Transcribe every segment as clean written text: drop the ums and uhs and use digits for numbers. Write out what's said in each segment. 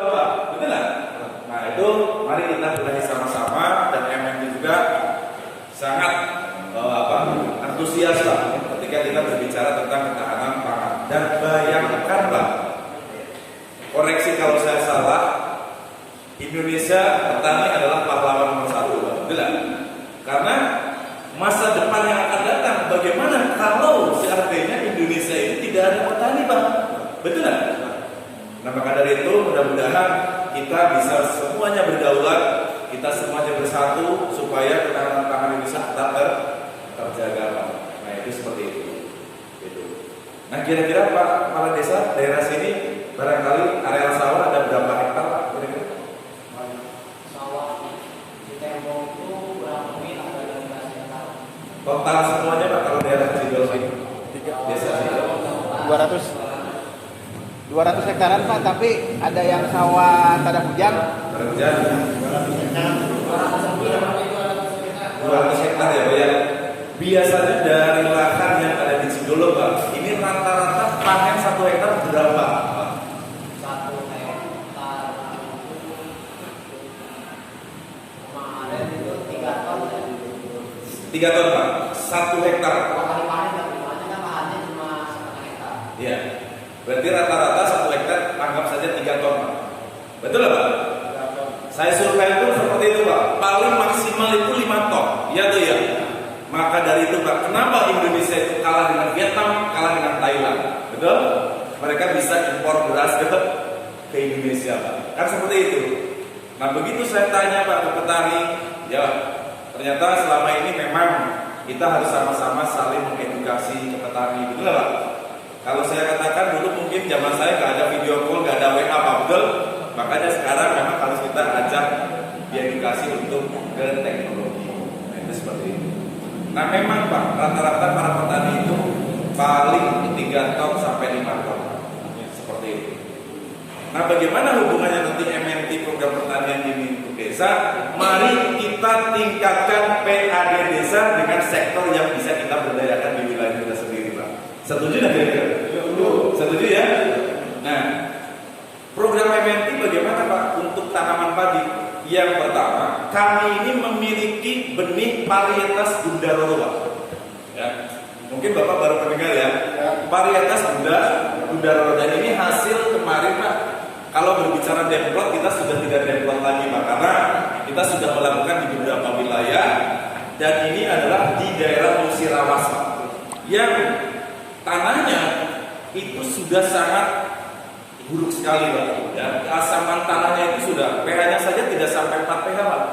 Betul nggak? Nah itu mari kita belajar sama-sama, dan MNT juga sangat antusias lah ketika kita berbicara tentang ketahanan pangan. Dan bayangkanlah, koreksi kalau saya salah, Indonesia petani adalah pahlawan nomor satu, betul nggak? Karena masa depan yang akan datang, bagaimana kalau seandainya Indonesia ini tidak ada petani, Bang? Betul nggak? Nah maka dari itu mudah-mudahan kita bisa semuanya berdaulat, kita semuanya bersatu supaya ketahanan pangan Indonesia tetap terjaga, Pak. Nah itu seperti itu. Nah kira-kira Pak Kepala Desa daerah sini barangkali area sawah ada berapa hektar, Pak? Kira-kira? Sawah di Tembong itu kurang lebih ada 15 hektar. Total semuanya Pak kalau daerah Cidol ini? Desa Cidol. 200 hektaran Pak, tapi ada yang sawah tak ada hujan. 200 hektar ya Pak ya. Biasanya dari lahan yang ada di Cidolo Pak, ini rata-rata panen 1 hektar berapa Pak? 1 hektar kemarin itu 3 ton ya. 3 ton Pak, 1 hektar. Kalau kali panen nggak gimana kan lahannya cuma 1 hektar. Iya. Berarti rata-rata 1 hektar anggap saja 3 ton Pak. Betul nggak Pak? Saya survei pun seperti itu Pak. Paling maksimal itu 5 ton. Iya tuh ya. Maka dari itu Pak, kenapa Indonesia itu kalah dengan Vietnam, kalah dengan Thailand? Betul? Mereka bisa impor beras ke Indonesia Pak. Kan seperti itu. Nah begitu saya tanya Pak ke petani, ya ternyata selama ini memang kita harus sama-sama saling mengedukasi ke petani. Betul nggak Pak? Kalau saya katakan dulu mungkin zaman saya nggak ada video call, nggak ada WA Pak, betul? Makanya sekarang memang harus kita ajak diedukasi untuk ke teknologi. Nah itu seperti itu. Nah memang Pak, rata-rata para petani itu paling 3 ton sampai 5 ton. Seperti itu. Nah bagaimana hubungannya nanti MNT program pertanian ini untuk desa? Mari kita tingkatkan PAD desa dengan sektor yang bisa kita berdayakan di wilayah kita sendiri Pak. Setuju nggak kira-kira? Setuju ya? Nah program MNT bagaimana Pak untuk tanaman padi? Yang pertama, kami ini memiliki benih varietas Bunda Roro Pak. Ya. Mungkin Bapak baru mendengar ya. Varietas Bunda Roro, dan ini hasil kemarin Pak. Kalau berbicara demplot, kita sudah tidak demplot lagi Pak, karena kita sudah melakukan di beberapa wilayah, dan ini adalah di daerah Musirawas Pak, yang tanahnya itu sudah sangat buruk sekali Pak. Ya, keasaman tanahnya itu sudah pH-nya saja tidak sampai 4 pH Pak.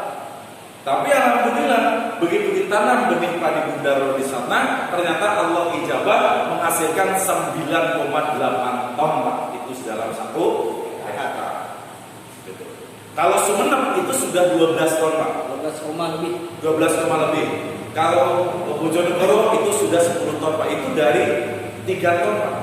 Tapi alhamdulillah begitu ditanam benih padi Bunda Roro di sana, ternyata Allah ijabah menghasilkan 9,8 ton Pak. Itu dalam 1 hektar. Gitu. Kalau Sumeneb itu sudah 12 ton Pak. 12 lebih. Kalau Bojonegoro itu sudah 10 ton Pak. Itu dari 3 ton Pak.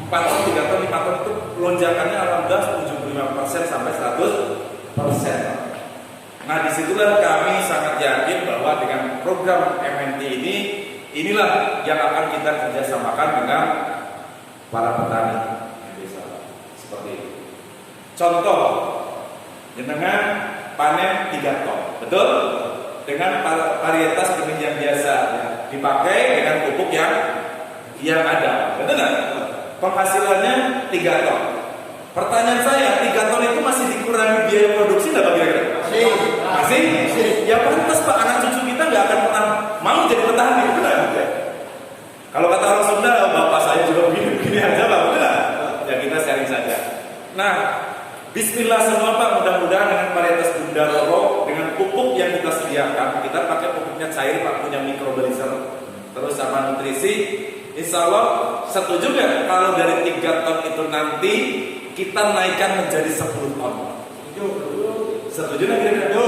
4 ton, 3 ton, 5 ton itu lonjakannya alhamdulillah 75% sampai 100%. Nah disitulah kami sangat yakin bahwa dengan program MNT ini, inilah yang akan kita kerjasamakan dengan para petani desa. Seperti itu. Contoh, dengan panen 3 ton, betul? Dengan varietas benih yang biasa, ya, dipakai dengan pupuk yang ada, betul nggak? Penghasilannya 3 ton. Pertanyaan saya, 3 ton itu masih dikurangi biaya produksi nggak Pak kira-kira? Masih? Ya pantas Pak, anak cucu kita nggak akan pernah mau jadi petani, benar? Kalau kata orang Sunda, bapak saya juga begini aja Pak, benar? Ya kita sharing saja. Nah, bismillah semua Pak, mudah-mudahan dengan varietas Bunda Roro, dengan pupuk yang kita sediakan, kita pakai pupuknya cair Pak, punya microbializer, terus sama nutrisi. Insya Allah setuju nggak kalau dari 3 ton itu nanti kita naikkan menjadi 10 ton? Setuju nggak kira-kira?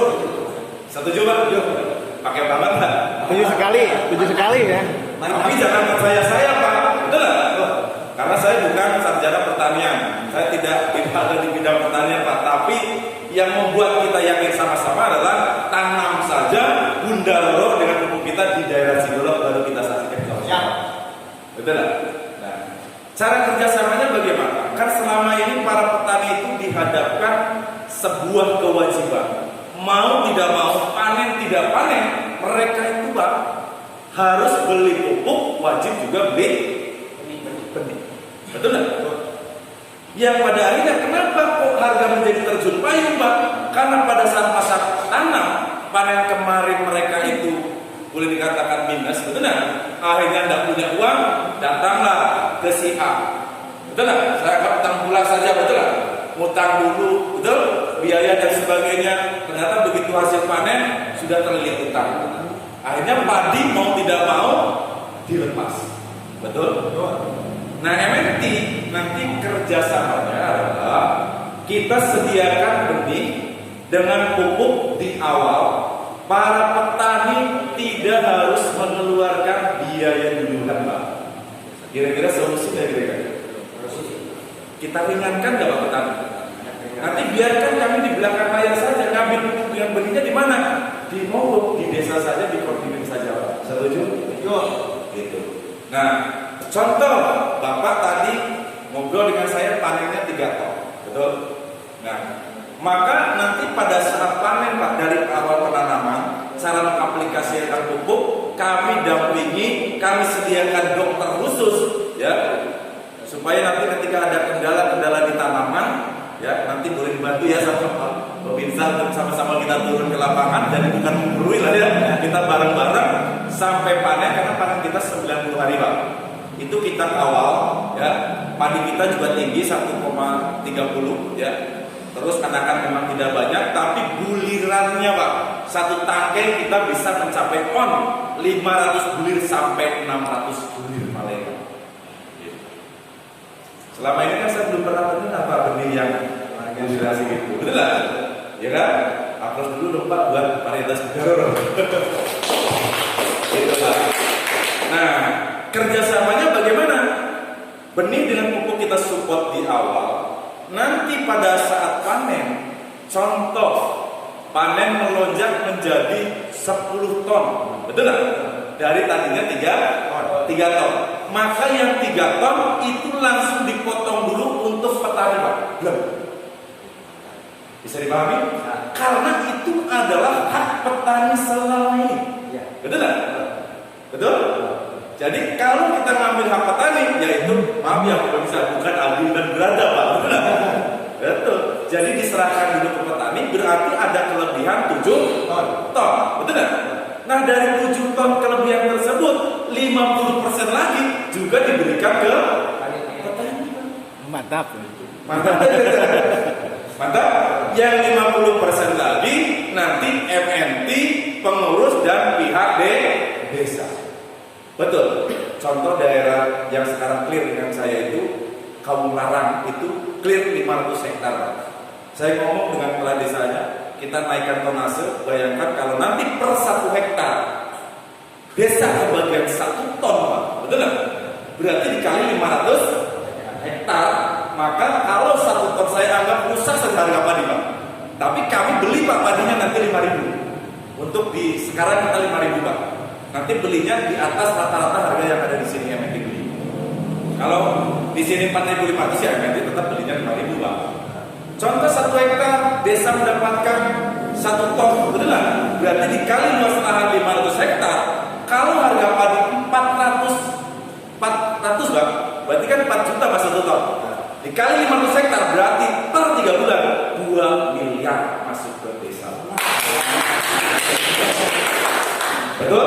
Setuju Pak? Pakai banget Pak? Setuju sekali ya. Tapi jangan percaya saya Pak, betul nggak? Karena saya bukan sarjana pertanian, saya tidak ada di bidang pertanian Pak. Tapi yang membuat kita yakin sama-sama adalah tanam saja Bunda Roro dengan pupuk kita di daerah Cidolo, baru kita saksikan. Betul nggak? Nah, cara kerjasamanya bagaimana? Kan selama ini para petani itu dihadapkan sebuah kewajiban. Mau tidak mau, panen tidak panen, mereka itu Pak harus beli pupuk, wajib juga beli benih. Betul nggak? Yang pada akhirnya kenapa kok harga menjadi terjun payung Pak? Karena pada saat masa tanam panen kemarin mereka itu boleh dikatakan minus, betul nggak? Akhirnya tidak punya uang, datanglah ke si A. Betul nggak? Saya akan utang pula saja, betul nggak? Ngutang dulu, betul? Biaya dan sebagainya. Ternyata begitu hasil panen sudah terlilit utang. Akhirnya padi mau tidak mau dilepas, betul? Nah MNT nanti kerjasamanya adalah kita sediakan benih dengan pupuk di awal. Para petani tidak harus mengeluarkan biaya duluan Pak. Kira-kira solusinya kira-kira kita ringankan nggak Pak petani? Nanti biarkan kami di belakang layar saja, ngambil pupuk yang benihnya di mana? Di Mogok, di desa saja, di koordinat saja Pak. Setuju? Gitu. Nah, contoh Bapak tadi ngobrol dengan saya panennya 3 ton, betul? Nah, maka nanti pada saat panen Pak dari awal penanaman, cara mengaplikasikan pupuk kami dampingi, kami sediakan dokter khusus, ya, supaya nanti ketika ada kendala-kendala di tanaman, ya, nanti boleh dibantu ya sama Pak Pemirsa untuk sama-sama kita turun ke lapangan, jadi bukan menggurui lah ya, kita bareng-bareng sampai panen karena panen kita 90 hari Pak. Itu kita awal, ya, padi kita juga tinggi 1,30 ya. Terus katakan memang tidak banyak, tapi bulirannya Pak, satu tangkai kita bisa mencapai 500 bulir sampai 600 bulir malah. Selama ini kan saya belum pernah dengar Pak benih yang generasi gitu, betul lah, ya kan? Aplos dulu dong Pak buat varietas baru. Gitu Pak. Nah, kerjasamanya bagaimana? Benih dengan pupuk kita support di awal. Nanti pada saat panen, contoh panen melonjak menjadi 10 ton, betul nggak? Dari tadinya 3 ton. Maka yang 3 ton itu langsung dipotong dulu untuk petani Pak. Belum. Bisa dipahami? Karena itu adalah hak petani selama ini. Betul nggak? Betul? Jadi kalau kita ngambil hak petani, yaitu maaf ya Pak bisa bukan adil dan beradab Pak, betul nggak? Betul. Jadi diserahkan dulu ke petani, berarti ada kelebihan 7 ton, betul nggak? Nah dari 7 ton kelebihan tersebut, 50% lagi juga diberikan ke petani. Mantap. Mantap. Mantap. Yang 50% lagi nanti MNT, pengurus dan pihak desa. Betul. Contoh daerah yang sekarang clear dengan saya itu Kampung Larang itu clear 500 hektar. Saya ngomong dengan kepala desanya, kita naikkan tonase. Bayangkan kalau nanti per 1 hektar desa kebagian 1 ton Pak, betul nggak? Berarti dikali 500 hektar. Maka kalau 1 ton saya anggap rusak seharga padi Pak. Tapi kami beli Pak padinya nanti 5.000. Untuk di sekarang kita 5.000 Pak. Nanti belinya di atas rata-rata harga yang ada di sini MNT beli. Kalau di sini 4.500 ya MNT tetap belinya 5.000 Pak. Contoh 1 hektar desa mendapatkan 1 ton, betul nggak? Berarti dikali luas lahan 500 hektar. Kalau harga padi 400 Bang, berarti kan 4 juta Pak 1 ton. Dikali 500 hektar berarti per 3 bulan 2 miliar masuk ke desa. Betul?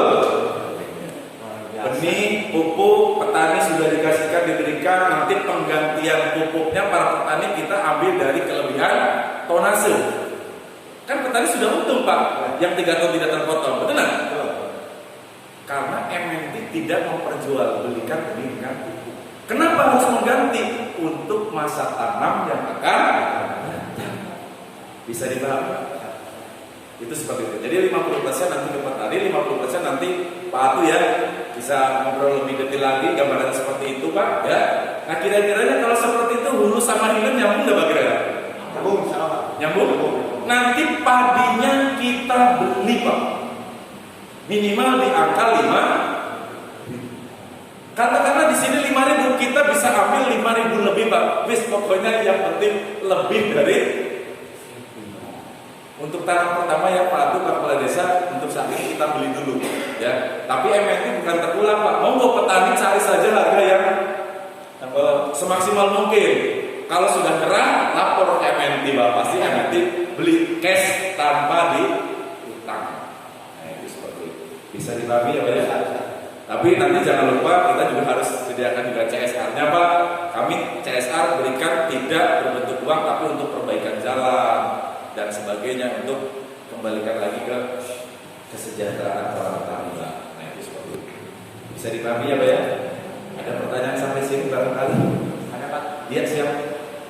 Benih, pupuk, petani sudah dikasihkan, diberikan. Nanti penggantian pupuknya para petani kita ambil dari kelebihan tonase. Kan petani sudah untung Pak, yang 3 ton tidak terpotong, betul nggak? Karena MNT tidak memperjualbelikan benih dengan pupuk. Kenapa harus mengganti? Untuk masa tanam yang akan datang. Bisa dipahami? Itu seperti itu. Jadi 50% nanti ke petani, 50% nanti Pak Atu ya bisa ngobrol lebih detail lagi gambaran seperti itu Pak ya. Nah kira-kiranya kalau seperti itu hulu sama hilir nyambung nggak Pak kira-kira? Nyambung sama. Nyambung? Nanti padinya kita beli Pak minimal di angka 5. Katakanlah di sini 5.000 kita bisa bisa ambil 5.000 lebih Pak. Wis pokoknya yang penting lebih dari untuk tanam pertama ya Pak Atu, Pak Kepala Desa, untuk saat ini kita beli dulu ya. Tapi MNT bukan terulang Pak. Monggo petani cari saja harga yang semaksimal mungkin. Kalau sudah kerah, lapor ke MNT Pak. Pasti MNT beli cash tanpa diutang. Nah, itu seperti itu. Bisa dipahami ya Pak ya? Tapi nanti jangan lupa kita juga harus sediakan juga CSR-nya Pak. Kami CSR berikan tidak berbentuk uang tapi untuk perbaikan jalan dan sebagainya, untuk kembalikan lagi ke kesejahteraan para petani Pak. Nah itu seperti itu. Bisa dipahami ya Pak ya? Ada pertanyaan sampai sini barangkali? Ada Pak. Iya siap.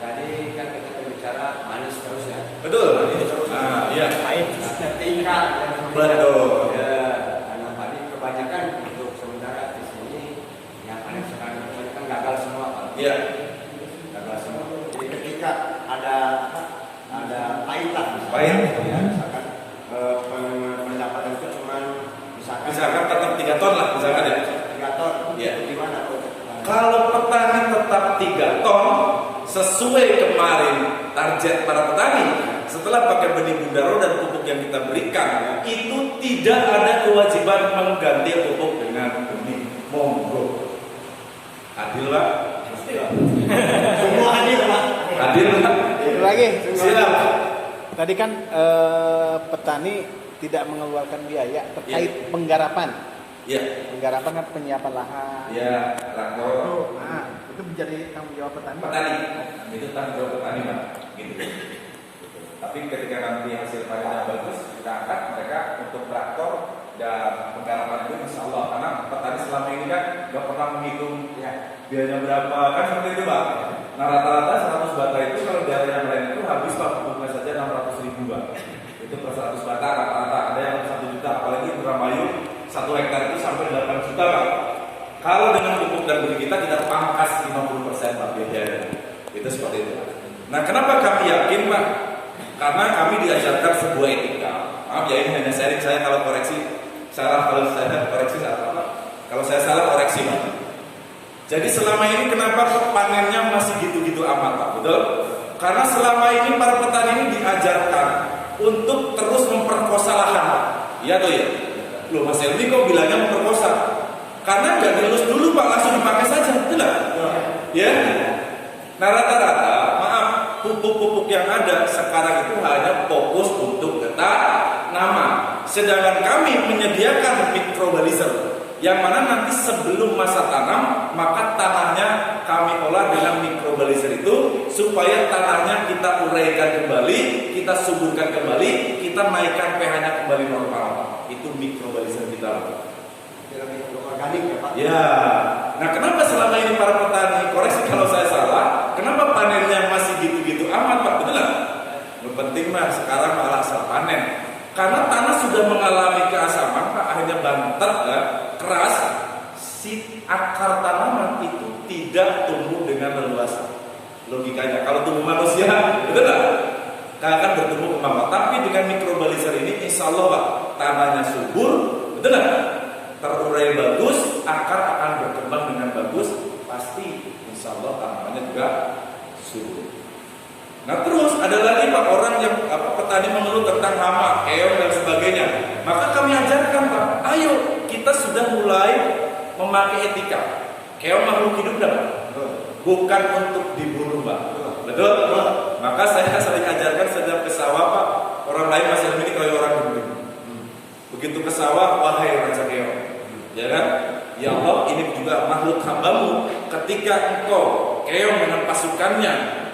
Tadi kan kita berbicara manis terus ya. Betul. Ini terus. Ah iya. Baik. Tingkat. Betul. Ya. Karena tadi kebanyakan untuk sementara di sini yang panen sekarang kebanyakan gagal semua Pak. Iya. Gagal semua. Jadi ketika ada pahit lah Pahit. ya, misalkan pendapatan itu cuma Misalkan tetap 3 ton lah misalkan ya. 3 ton. Iya. Itu gimana tuh? Kalau petani tetap 3 ton sesuai kemarin target para petani, setelah pakai benih bundaro dan pupuk yang kita berikan, itu tidak ada kewajiban mengganti pupuk dengan benih. Monggo. Adil Pak? Semua hadir Pak. Adil Pak? Itu lagi. Siap. Tadi kan petani tidak mengeluarkan biaya terkait penggarapan. Ya. Penggarapan kan penyiapan lahan. Ya, traktor. Nah, itu menjadi tanggung jawab petani. Petani. Itu tanggung jawab petani Pak. Gitu. Tapi ketika nanti hasil panennya bagus, kita angkat mereka untuk traktor dan penggarapan itu insya Allah. Karena petani selama ini kan nggak pernah menghitung ya biayanya berapa, kan seperti itu Pak. Nah rata-rata 100 bata itu kalau di area yang lain itu habis Pak, pupuknya saja 600.000 Pak. Itu per 100 bata rata-rata, ada yang 1 juta, apalagi Indramayu 1 hektar itu sampai 8 juta Pak. Kalau dengan pupuk dan benih kita pangkas 50% Pak biayanya. Itu seperti itu. Nah kenapa kami yakin Pak? Karena kami diajarkan sebuah etika. Maaf ya, ini hanya sharing saya, kalau koreksi salah, kalau saya koreksi salah Pak. Kalau saya salah koreksi Pak. Jadi selama ini kenapa panennya masih gitu-gitu amat Pak? Betul? Karena selama ini para petani ini diajarkan untuk terus memperkosa lahan. Iya tuh ya? Loh Mas Elmi kok bilangnya memperkosa? Karena nggak dilus dulu Pak, langsung dipakai saja, betul nggak? Ya. Nah rata-rata, maaf, pupuk-pupuk yang ada sekarang itu hanya fokus untuk tanaman. Sedangkan kami menyediakan microbalizer, yang mana nanti sebelum masa tanam, maka tanahnya kami olah dengan microbalizer itu supaya tanahnya kita uraikan kembali, kita suburkan kembali, kita naikkan pH-nya kembali normal. Itu microbalizer kita. Organik ya Pak. Ya. Nah, kenapa selama ini para petani, koreksi kalau saya salah, kenapa panennya masih gitu-gitu amat Pak? Betul nggak? Yang penting mah sekarang malah asal panen. Karena tanah sudah mengalami keasaman Pak, akhirnya bantet ya, keras, si akar tanaman itu tidak tumbuh dengan leluasa. Logikanya, kalau tumbuh manusia, betul nggak? Akan bertumbuh kembang. Tapi dengan microbalizer ini, insya Allah Pak, tanahnya subur, betul nggak? Terurai bagus, akar akan berkembang dengan bagus, pasti insya Allah tanamannya juga subur. Nah terus ada lagi Pak orang yang petani mengeluh tentang hama, keong dan sebagainya. Maka kami ajarkan Pak, ayo kita sudah mulai memakai etika. Keong makhluk hidup Pak, bukan untuk dibunuh Pak. Betul? Maka saya sering ajarkan setiap ke sawah Pak, orang lain masih memiliki kayak orang gendut. Begitu ke sawah, wahai raja keong, ya kan? Ya Allah, ini juga makhluk hambamu. Ketika engkau keong dengan pasukannya,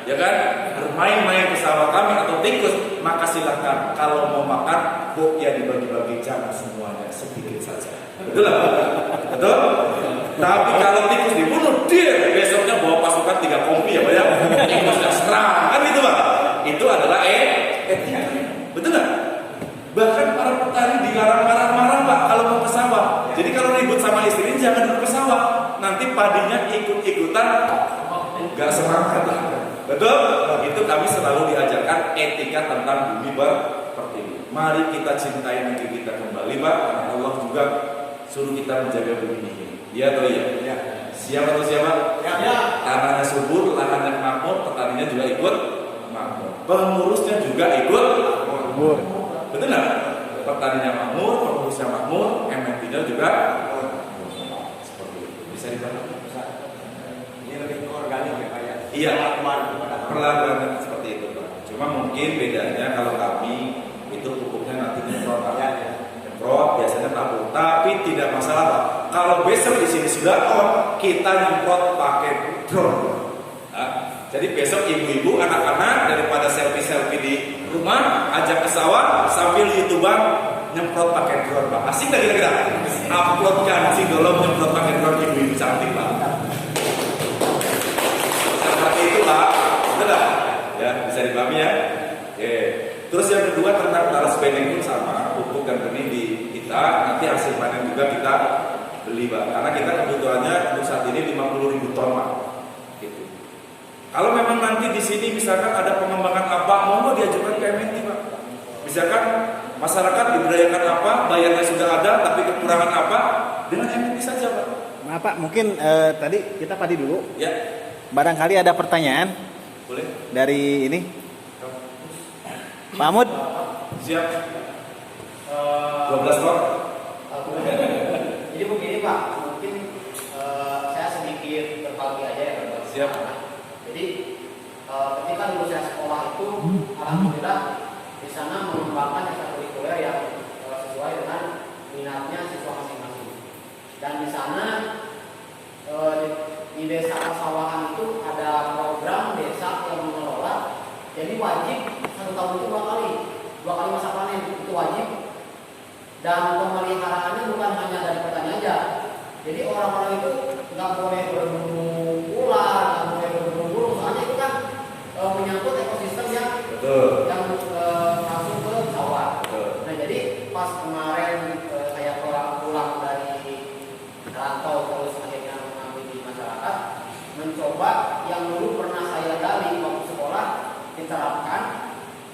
ya kan, bermain-main ke sawah kami atau tikus, maka silahkan. Kalau mau makan, ya dibagi-bagi, jangan semuanya, sedikit saja. Betul lah Pak? Betul? Tapi kalau tikus dibunuh, dia besoknya bawa pasukan 3 kompi ya Pak ya. Tikusnya serang, kan itu Pak. Itu adalah etika. Betul nggak? Bahkan para petani dilarang marah-marah Pak kalau mau ke sawah. Jadi kalau ribut sama istri jangan dulu ke sawah. Nanti padinya ikut-ikutan nggak semangat lah. Betul? Itu kami selalu diajarkan etika tentang bumi pertiwi. Mari kita cintai negeri kita kembali Pak. Karena Allah juga suruh kita menjaga bumi ini. Iya atau iya? Ya. Siap atau siapa? Ya. Tanahnya subur, lahannya makmur, petaninya juga ikut makmur. Pengurusnya juga ikut Makmur. betul nggak? Petaninya makmur, pengurusnya makmur, MNT-nya juga seperti itu. Bisa dibantu? Bisa. Ini lebih ke organik ya Pak ya. Iya. Perlakuan Seperti itu Pak. Cuma mungkin bedanya kalau kami itu pupuknya nanti nyemprot Pak. Ya. Nyemprot biasanya tabur, tapi tidak masalah Pak. Kalau besok di sini sudah on, kita nyemprot pakai drone. Nah, jadi besok ibu-ibu, anak-anak daripada selfie-selfie di rumah, ajak ke sawah sambil YouTuber nyemprot pakai drone Pak. Asik nggak kira-kira? Uploadkan si Dolom nyemprot pakai drone ibu-ibu cantik Pak. Seperti itu Pak, betul nggak? Ya bisa dipahami ya. Oke. Terus yang kedua tentang talas bening pun sama, pupuk dan benih di kita. Nanti hasil panen juga kita beli Pak. Karena kita kebutuhannya untuk saat ini 50.000 ton Pak. Gitu. Kalau memang nanti di sini misalkan ada pengembangan apa, mau diajukan ke MNT Pak. Misalkan masyarakat diberdayakan apa, bayarnya sudah ada, tapi kekurangan apa, dengan MNT saja Pak. Maaf Pak, mungkin tadi kita padi dulu. Ya, Barangkali ada pertanyaan boleh. dari ini. Pak Ahmad, Siap. 12 ton. Jadi begini Pak, mungkin saya sedikit berbagi aja ya Pak. Siap. Jadi ketika dulu saya sekolah itu, alhamdulillah di sana mengembangkan ekstrakurikuler yang sesuai dengan minatnya siswa masing-masing. Dan di sana di desa Pasawahan itu ada program desa yang mengelola. Jadi wajib 1 tahun itu 2 kali masa panen itu wajib. Dan pemeliharaannya bukan hanya dari petani aja. Jadi orang-orang itu nggak boleh berburu ular, nggak boleh berburu burung, soalnya itu kan menyangkut ekosistem yang Betul. langsung ke sawah. Betul. Nah jadi pas kemarin saya pulang dari rantau terus akhirnya mengambil di masyarakat, mencoba yang dulu pernah saya gali waktu sekolah diterapkan,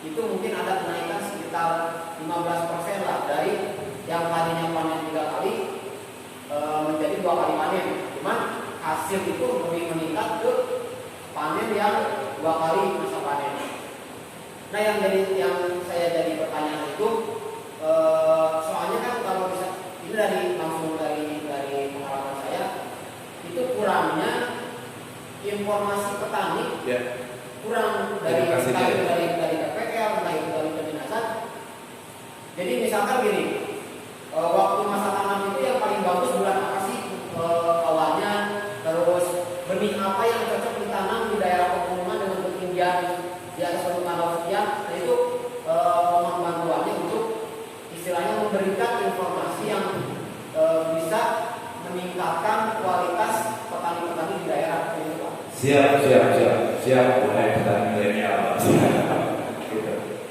itu mungkin ada kenaikan sekitar 15% lah dari yang tadinya panen 3 kali menjadi 2 kali panen. Cuman hasil itu lebih meningkat ke panen yang 2 kali masa panen. Nah yang saya jadi pertanyaan itu soalnya kan kalau bisa ini langsung dari pengalaman saya itu kurangnya informasi petani. Ya. Kurang dari PPL, entah itu dari kedinasan. Jadi misalkan gini, waktu masa tanam itu yang paling bagus bulan apa sih awalnya, terus benih apa yang cocok ditanam di daerah pegunungan dengan ketinggian di atas permukaan laut sekian, nah itu mohon bantuannya untuk istilahnya memberikan informasi yang bisa meningkatkan kualitas petani-petani di daerah itu Pak. Siap, wahai petani milenial.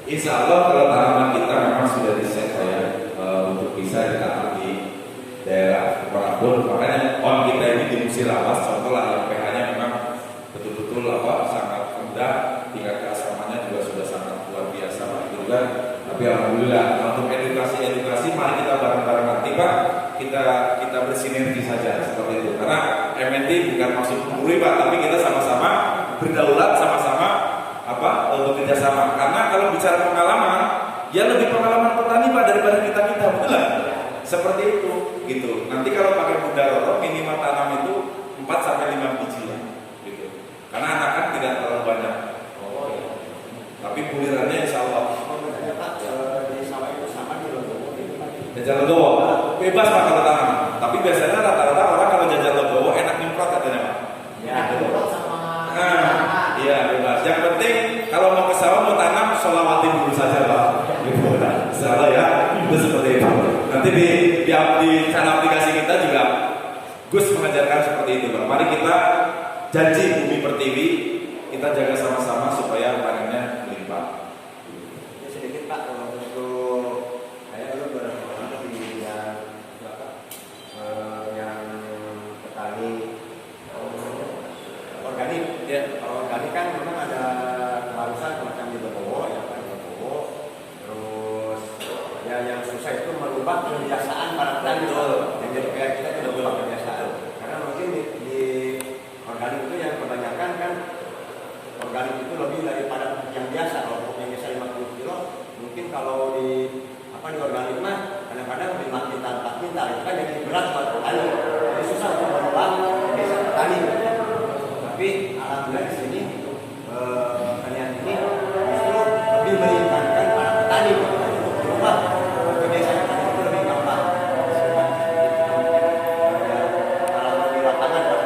Insya Allah kalau tanaman kita memang sudah diset ya untuk bisa ditanam di daerah manapun. Makanya on kita ini di Musirawas, contoh lah yang pH-nya memang betul-betul sangat rendah, tingkat keasamannya juga sudah sangat luar biasa Pak, gitu kan. Tapi alhamdulillah untuk edukasi mari kita bareng-bareng nanti Pak, kita bersinergi saja seperti itu. Karena MNT bukan maksud menggurui Pak, tapi kita sama-sama berdaulat, sama-sama bekerja sama. Karena kalau bicara pengalaman, ya lebih pengalaman petani Pak daripada kita betul lah. Seperti itu, gitu. Nanti kalau pakai Mudaroto minimal tanam itu 4 sampai 5 biji lah, gitu. Karena anak kan tidak terlalu banyak. Tapi bulirannya insya Allah. di sawah itu sama di Logowo. Jajar Legowo bebas Pak kalau tanam. Tapi biasanya rata-rata orang kalau jajar Legowo enak nyemprot katanya Pak. Ya, betul sama. Iya bebas. Yang penting kalau mau ke sawah mau tanam sholawatin dulu saja Pak. Gitu. Salah ya. Itu seperti itu. Nanti di channel aplikasi kita juga Gus mengajarkan seperti itu Pak. Mari kita janji Bumi Pertiwi kita jaga sama-sama supaya panennya melimpah. Ya sedikit Pak, kalau untuk saya dulu beberapa orang di bidang yang petani organik. Ya. Kalau organik kan memang ada keharusan semacam di Logowo, yang paling Logowo. Terus ya yang susah itu merubah kebiasaan para petani. Betul. Yang jadi kayak kita itu merubah kebiasaan. Karena mungkin di organik itu yang kebanyakan kan organik itu lebih daripada pupuk yang biasa. Kalau pupuk yang biasa 50 kilo, mungkin kalau di organik mah kadang-kadang 5 kintal 4 kintal itu kan jadi berat buat petani. Jadi susah untuk merubah desa petani. Tapi alhamdulillah di sini pertanian ini justru lebih meningkatkan para petani untuk berubah ke desa petani itu lebih gampang. Pengalaman di lapangan Pak.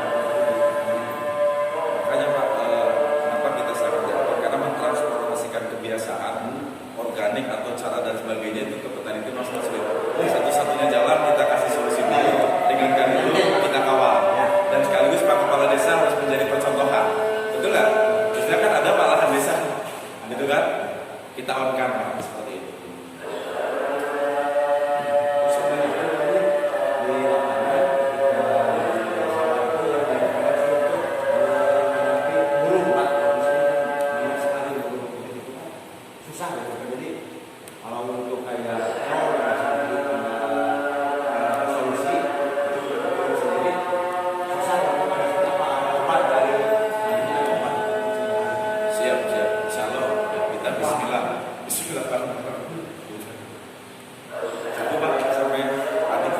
Makanya Pak, kenapa kita sangat jawab? Karena mentransformasikan kebiasaan organik atau cara dan sebagainya itu ke petani itu masih sulit. Satu-satunya jalan kita kasih solusi dulu, ringankan dulu, kita kawal. Dan sekaligus Pak Kepala Desa harus menjadi percontohan. Betul nggak? Biasanya kan ada Pak lahan desa, gitu kan? Kita on-kan Pak, seperti itu. Siap, insya Allah. Kita Bismillah. Bismillahirrahmanirrahim. Satu Pak, sampai adik.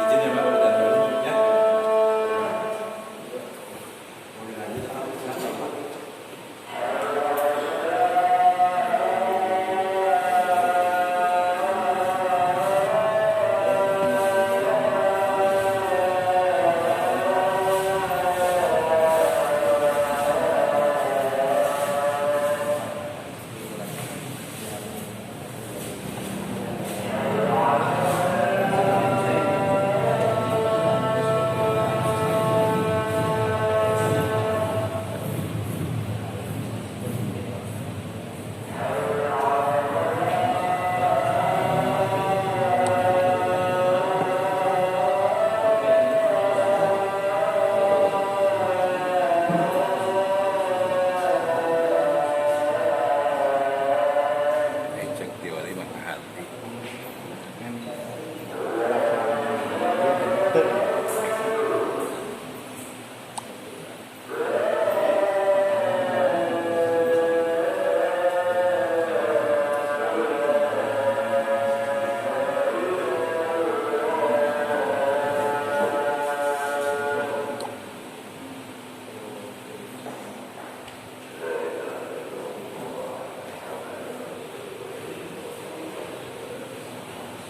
Izin ya Pak, dan dulu ya.